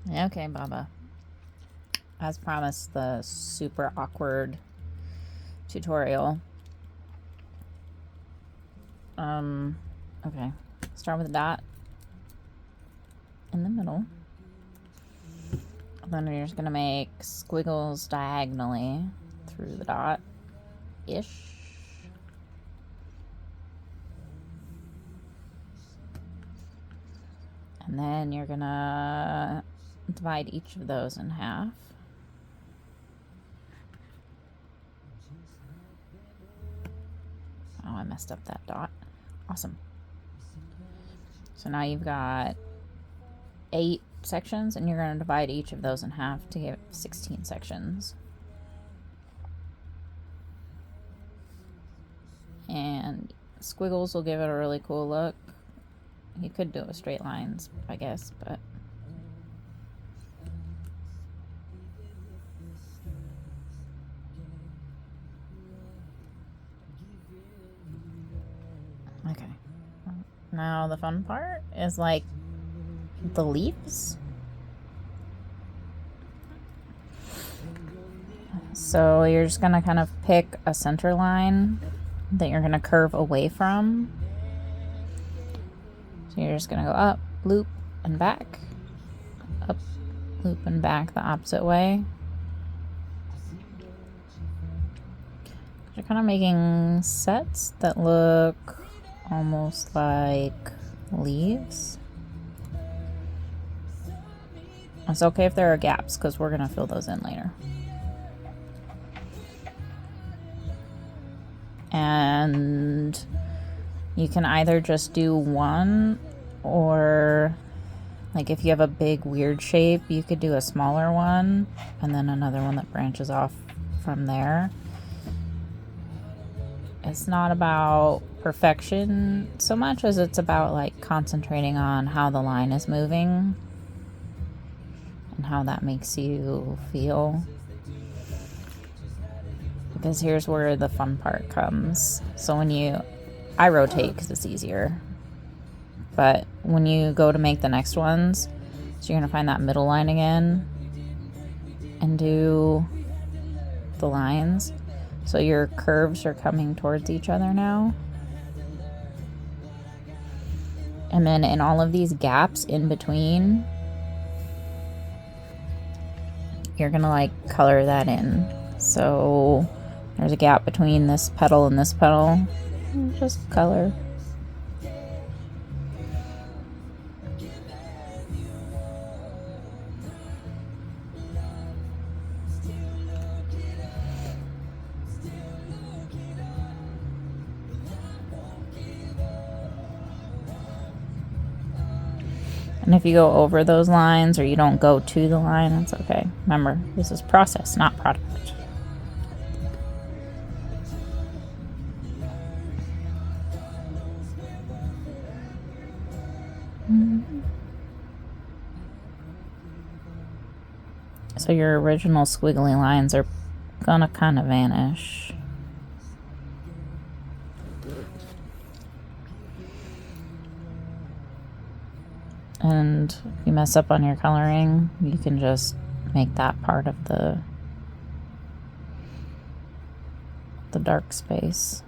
Okay, Baba. As promised, the super awkward tutorial. Okay. Start with a dot in the middle. And then you're just gonna make squiggles diagonally through the dot-ish. And then you're gonna divide each of those in half. Oh, I messed up that dot. Awesome. So now you've got 8 sections, and you're going to divide each of those in half to give 16 sections. And squiggles will give it a really cool look. You could do it with straight lines, I guess, but okay. Now the fun part is like the leaves. So you're just gonna kind of pick a center line that you're gonna curve away from. So you're just gonna go up, loop, and back. Up, loop, and back the opposite way. You're kind of making sets that look almost like leaves. It's okay if there are gaps, because we're gonna fill those in later. And you can either just do one, or like if you have a big weird shape, you could do a smaller one and then another one that branches off from there. It's not about perfection so much as it's about like concentrating on how the line is moving and how that makes you feel. Because here's where the fun part comes. So when I rotate because it's easier, but when you go to make the next ones, so you're gonna find that middle line again and do the lines. So your curves are coming towards each other now. And then in all of these gaps in between, you're gonna like color that in. So there's a gap between this petal and this petal. Just color. And if you go over those lines or you don't go to the line, that's okay. Remember, this is process, not product. So your original squiggly lines are gonna kind of vanish. And if you mess up on your coloring, you can just make that part of the dark space.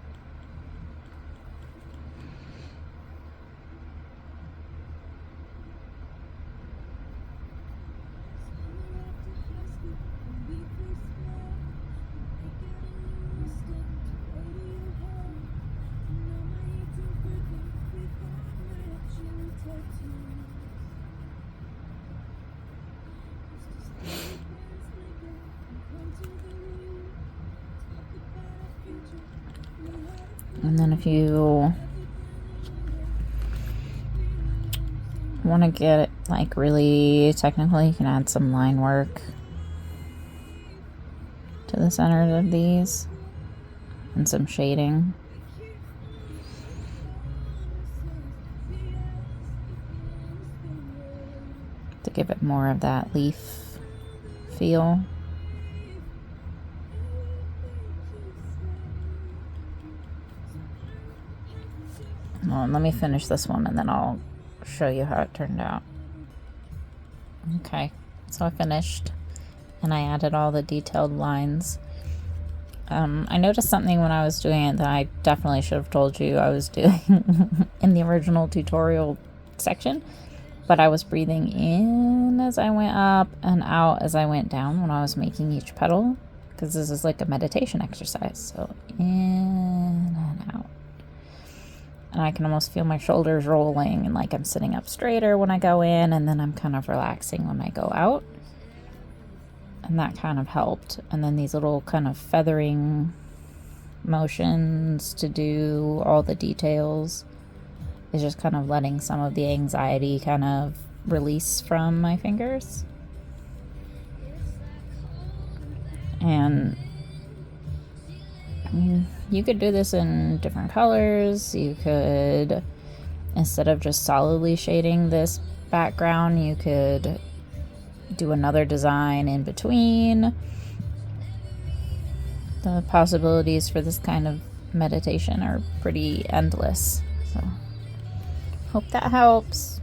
And then if you want to get it like really technical, you can add some line work to the center of these and some shading. To give it more of that leaf feel. Well, let me finish this one and then I'll show you how it turned out. Okay. So I finished and I added all the detailed lines. I noticed something when I was doing it that I definitely should have told you I was doing in the original tutorial section, but I was breathing in as I went up and out as I went down when I was making each petal, because this is like a meditation exercise. So in and out. And I can almost feel my shoulders rolling, and like I'm sitting up straighter when I go in, and then I'm kind of relaxing when I go out. And that kind of helped. And then these little kind of feathering motions to do all the details is just kind of letting some of the anxiety kind of release from my fingers. And I mean, you could do this in different colors. You could, instead of just solidly shading this background, you could do another design in between. The possibilities for this kind of meditation are pretty endless. So, hope that helps.